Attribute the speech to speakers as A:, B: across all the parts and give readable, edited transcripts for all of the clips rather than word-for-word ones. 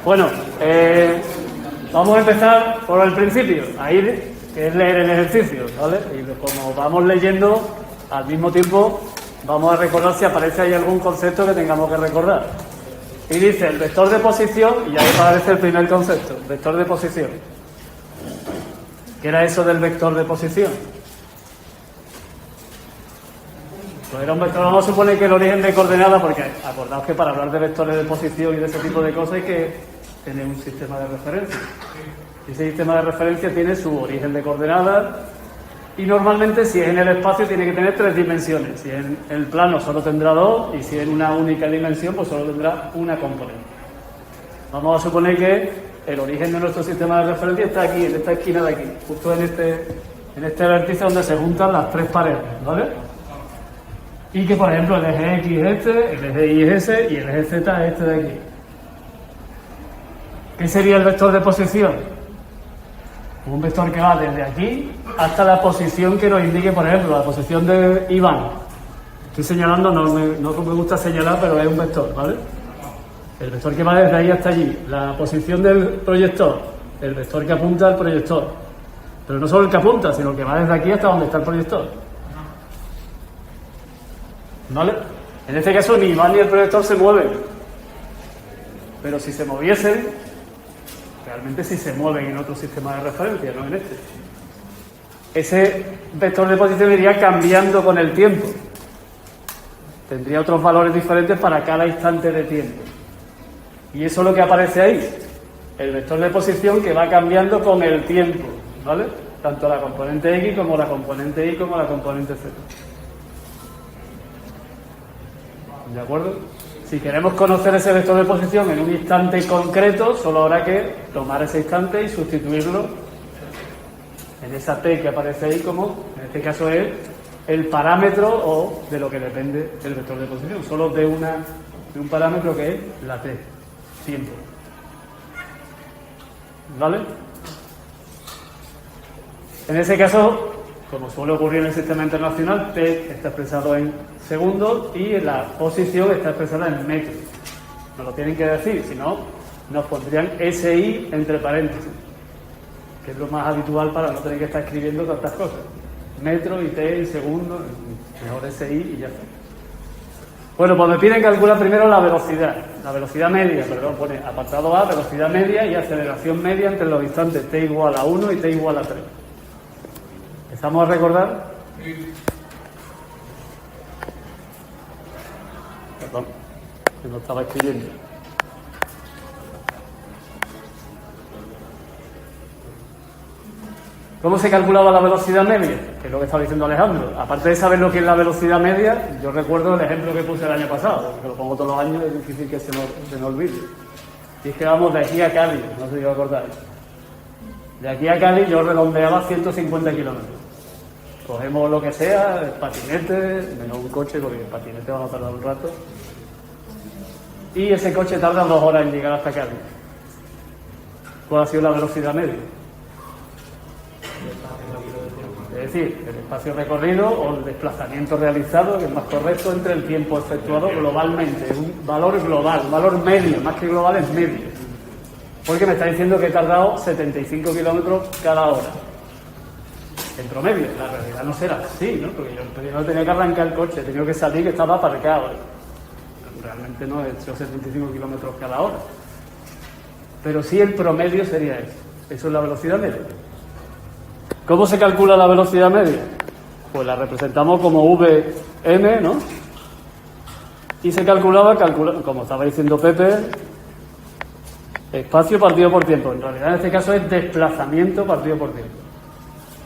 A: Bueno, vamos a empezar por el principio, ahí, que es leer el ejercicio, ¿vale? Y como vamos leyendo, al mismo tiempo vamos a recordar si aparece ahí algún concepto que tengamos que recordar. Y dice el vector de posición, y ahí aparece el primer concepto, vector de posición. ¿Qué era eso del vector de posición? Pues era un vector, vamos a suponer que el origen de coordenadas, porque acordaos que para hablar de vectores de posición y de ese tipo de cosas hay que tener un sistema de referencia. Y ese sistema de referencia tiene su origen de coordenadas y normalmente si es en el espacio tiene que tener 3 dimensiones. Si en el plano solo tendrá 2 y si en una única dimensión pues solo tendrá una componente. Vamos a suponer que el origen de nuestro sistema de referencia está aquí, en esta esquina de aquí, justo en este vértice donde se juntan las 3 paredes, ¿vale? Y que, por ejemplo, el eje X es este, el eje Y es ese y el eje Z es este de aquí. ¿Qué sería el vector de posición? Un vector que va desde aquí hasta la posición que nos indique, por ejemplo, la posición de Iván. Estoy señalando, no me gusta señalar, pero es un vector, ¿vale? El vector que va desde ahí hasta allí. La posición del proyector, el vector que apunta al proyector. Pero no solo el que apunta, sino el que va desde aquí hasta donde está el proyector. ¿Vale? En este caso ni Iván ni el proyector se mueven. Pero si se moviesen, realmente sí se mueven en otro sistema de referencia, no en este. Ese vector de posición iría cambiando con el tiempo. Tendría otros valores diferentes para cada instante de tiempo. Y eso es lo que aparece ahí. El vector de posición que va cambiando con el tiempo, ¿vale? Tanto la componente X como la componente Y como la componente Z. ¿De acuerdo? Si queremos conocer ese vector de posición en un instante concreto, solo habrá que tomar ese instante y sustituirlo en esa T que aparece ahí como, en este caso es el parámetro o de lo que depende el vector de posición, solo de un parámetro que es la T, tiempo. ¿Vale? En ese caso, como suele ocurrir en el sistema internacional, T está expresado en segundos y la posición está expresada en metros. Nos lo tienen que decir, si no, nos pondrían SI entre paréntesis, que es lo más habitual para no tener que estar escribiendo tantas cosas. Metro y T en segundos, mejor SI y ya está. Bueno, pues me piden calcular primero la velocidad media, perdón, pone apartado A, velocidad media y aceleración media entre los instantes T igual a 1 y T igual a 3. ¿Empezamos a recordar? Sí. Perdón, que no estaba escribiendo. ¿Cómo se calculaba la velocidad media? Que es lo que estaba diciendo Alejandro. Aparte de saber lo que es la velocidad media, yo recuerdo el ejemplo que puse el año pasado, que lo pongo todos los años, es difícil que se me olvide. Y es que vamos de aquí a Cádiz, no sé si os acordáis. De aquí a Cádiz yo redondeaba 150 kilómetros. Cogemos lo que sea, el patinete, menos un coche, porque el patinete va a tardar un rato. Y ese coche tarda 2 horas en llegar hasta Cádiz. ¿Cuál ha sido la velocidad media? Es decir, el espacio recorrido o el desplazamiento realizado, que es más correcto, entre el tiempo efectuado globalmente. Es un valor global, un valor medio, más que global es medio. Porque me está diciendo que he tardado 75 kilómetros cada hora. En promedio, la realidad no será así, ¿no? Porque yo primero tenía que arrancar el coche, he tenido que salir que estaba aparcado. Realmente no he hecho 75 kilómetros cada hora. Pero sí el promedio sería eso. Eso es la velocidad media. ¿Cómo se calcula la velocidad media? Pues la representamos como Vm, ¿no? Y se calculaba, como estaba diciendo Pepe, espacio partido por tiempo. En realidad en este caso es desplazamiento partido por tiempo.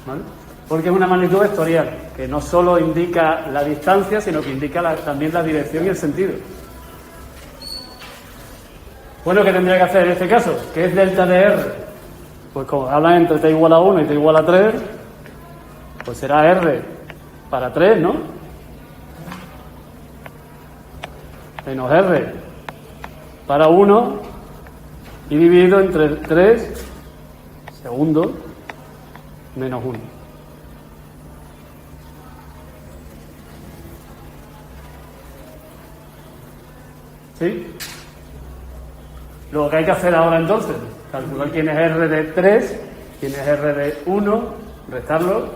A: ¿Vale? Porque es una magnitud vectorial, que no solo indica la distancia, sino que indica también la dirección y el sentido. Bueno, ¿qué tendría que hacer en este caso? ¿Qué es delta de R? Pues como hablan entre t igual a 1 y t igual a 3, pues será R para 3, ¿no? Menos R para 1 y dividido entre 3 segundos menos 1. ¿Sí? Lo que hay que hacer ahora entonces, calcular quién es R de 3, quién es R de 1, restarlo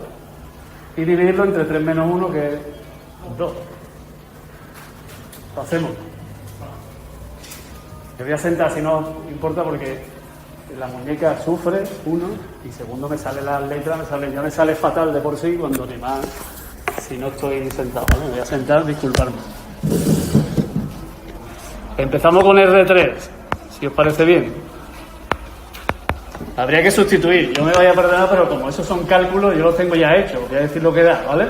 A: y dividirlo entre 3 menos 1, que es 2. Lo hacemos. Me voy a sentar, si no importa, porque la muñeca sufre, uno, y segundo, me sale las letras, ya me sale fatal de por sí, cuando ni más, si no estoy sentado, ¿vale? Me voy a sentar, disculparme. Empezamos con R3, si os parece bien. Habría que sustituir, yo me voy a perdonar, pero como esos son cálculos, yo los tengo ya hechos, voy a decir lo que da, ¿vale?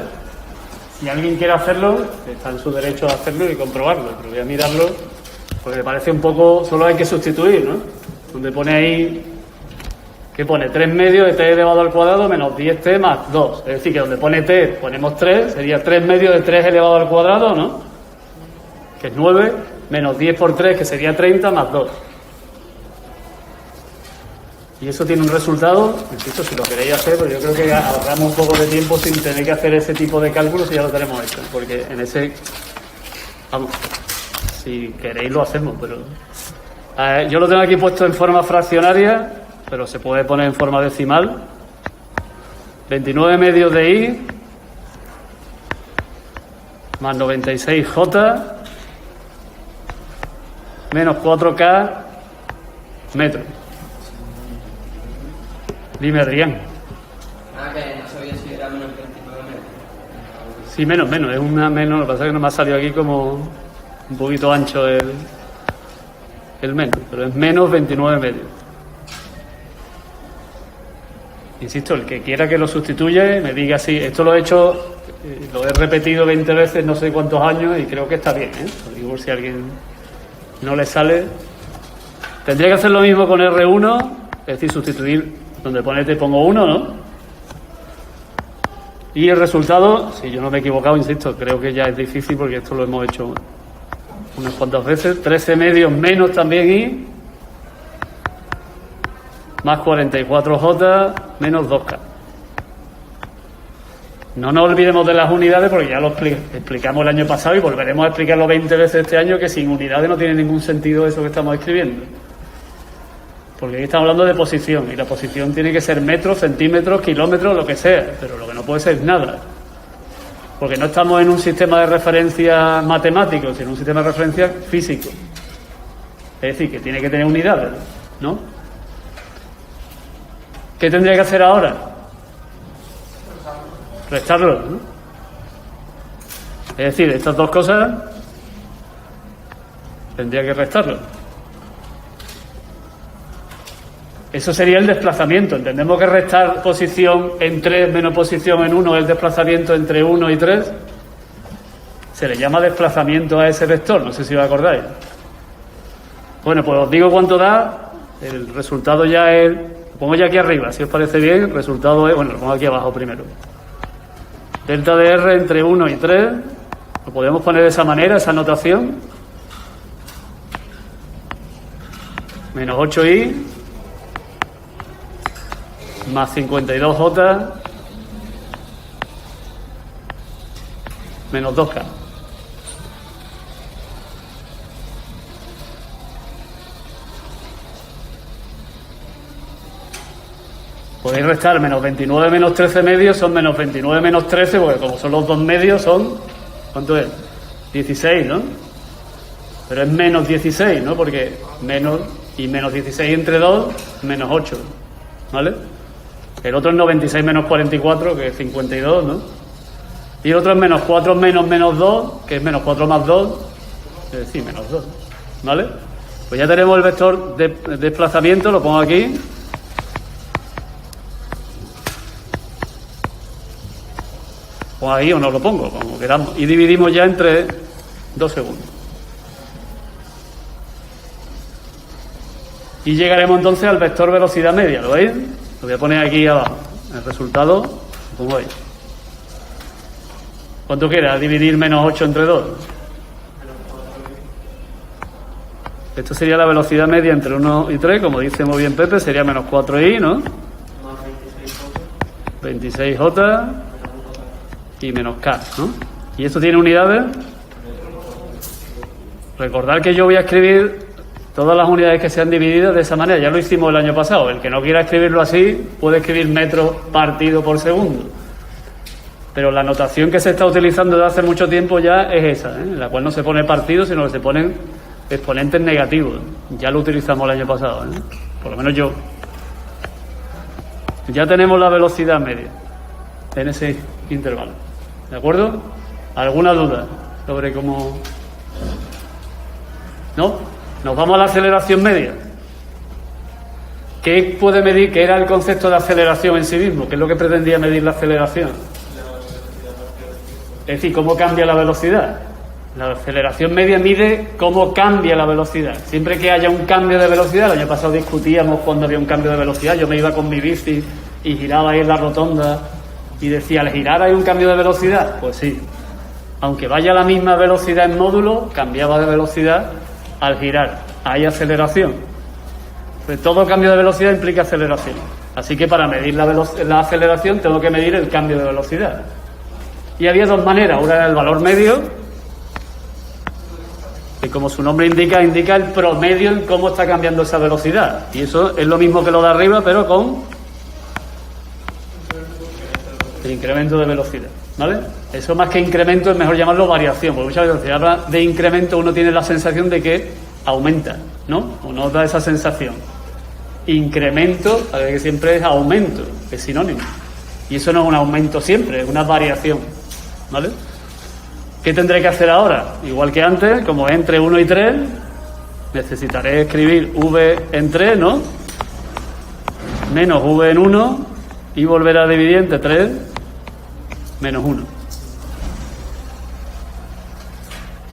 A: Si alguien quiere hacerlo, está en su derecho a hacerlo y comprobarlo, pero voy a mirarlo, porque me parece un poco, solo hay que sustituir, ¿no? Donde pone ahí, ¿qué pone? 3 medios de t elevado al cuadrado menos 10t más 2. Es decir, que donde pone t ponemos 3, sería 3 medios de 3 elevado al cuadrado, ¿no? Que es 9, menos 10 por 3, que sería 30, más 2. Y eso tiene un resultado, insisto, si lo queréis hacer, pero yo creo que ahorramos un poco de tiempo sin tener que hacer ese tipo de cálculos y ya lo tenemos hecho. Porque en ese, vamos, si queréis lo hacemos, pero... yo lo tengo aquí puesto en forma fraccionaria, pero se puede poner en forma decimal. 29 medios de I más 96J menos 4K metros. Dime, Adrián.
B: Que no sabía si era menos 29 metros.
A: Sí, menos, es una menos, lo que pasa es que no me ha salido aquí como un poquito ancho el menos, pero es menos 29 medios. Insisto, el que quiera que lo sustituya, me diga sí, esto lo he hecho, lo he repetido 20 veces no sé cuántos años y creo que está bien, ¿eh? Lo digo por si a alguien no le sale. Tendría que hacer lo mismo con R1, es decir, sustituir donde pone te pongo 1, ¿no? Y el resultado, si yo no me he equivocado, insisto, creo que ya es difícil porque esto lo hemos hecho unas cuantas veces. 13 medios menos también I más 44J menos 2K. No nos olvidemos de las unidades porque ya lo explicamos el año pasado y volveremos a explicarlo 20 veces este año, que sin unidades no tiene ningún sentido eso que estamos escribiendo. Porque aquí estamos hablando de posición y la posición tiene que ser metros, centímetros, kilómetros, lo que sea, pero lo que no puede ser nada. Porque no estamos en un sistema de referencia matemático, sino en un sistema de referencia físico. Es decir, que tiene que tener unidades, ¿no? ¿Qué tendría que hacer ahora? Restarlo, ¿no? Es decir, estas dos cosas tendría que restarlo. Eso sería el desplazamiento. Entendemos que restar posición en 3 menos posición en 1 es el desplazamiento entre 1 y 3. Se le llama desplazamiento a ese vector, no sé si os acordáis. Bueno, pues os digo cuánto da. El resultado ya es... Lo pongo ya aquí arriba, si os parece bien. El resultado es... Bueno, lo pongo aquí abajo primero. Delta de R entre 1 y 3. Lo podemos poner de esa manera, esa notación. Menos 8i más 52J menos 2K. Podéis restar menos 29 menos 13 medios, son menos 29 menos 13, porque como son los dos medios son, ¿cuánto es? 16, ¿no? Pero es menos 16, ¿no? Porque menos y menos 16 entre 2, menos 8, ¿vale? El otro es 96 menos 44, que es 52, ¿no? Y el otro es menos 4 menos menos 2, que es menos 4 más 2, es decir, menos 2, ¿vale? Pues ya tenemos el vector de desplazamiento, lo pongo aquí. Pongo ahí o no lo pongo, como queramos. Y dividimos ya entre 2 segundos. Y llegaremos entonces al vector velocidad media, ¿lo veis? Lo voy a poner aquí abajo. El resultado, lo pongo ahí. ¿Cuánto queda? Dividir menos 8 entre 2. Esto sería la velocidad media entre 1 y 3, como dice muy bien Pepe, sería menos 4i, ¿no? 26J y menos K, ¿no? ¿Y esto tiene unidades? Recordad que yo voy a escribir Todas las unidades que sean divididas de esa manera, ya lo hicimos el año pasado. El que no quiera escribirlo así puede escribir metros partido por segundo. Pero la notación que se está utilizando desde hace mucho tiempo ya es esa, en la cual no se pone partido, sino que se ponen exponentes negativos. Ya lo utilizamos el año pasado, por lo menos yo. Ya tenemos la velocidad media en ese intervalo. ¿De acuerdo? ¿Alguna duda sobre cómo...? ¿No? Nos vamos a la aceleración media. ¿Qué puede medir? ¿Qué era el concepto de aceleración en sí mismo? ¿Qué es lo que pretendía medir la aceleración? Es decir, ¿cómo cambia la velocidad? La aceleración media mide cómo cambia la velocidad. Siempre que haya un cambio de velocidad, el año pasado discutíamos cuando había un cambio de velocidad, yo me iba con mi bici y giraba ahí en la rotonda y decía, ¿al girar hay un cambio de velocidad? Pues sí. Aunque vaya a la misma velocidad en módulo, cambiaba de velocidad al girar. Hay aceleración. Pues todo cambio de velocidad implica aceleración. Así que para medir la aceleración tengo que medir el cambio de velocidad. Y había dos maneras. Una era el valor medio, que como su nombre indica el promedio en cómo está cambiando esa velocidad. Y eso es lo mismo que lo de arriba, pero con el incremento de velocidad. ¿Vale? Eso más que incremento es mejor llamarlo variación, porque muchas veces se habla de incremento, uno tiene la sensación de que aumenta, ¿no? Uno da esa sensación. Incremento, a ver, que siempre es aumento, es sinónimo. Y eso no es un aumento siempre, es una variación, ¿vale? ¿Qué tendré que hacer ahora? Igual que antes, como entre 1 y 3, necesitaré escribir v en 3, ¿no? Menos v en 1 y volver a dividir entre 3 menos 1.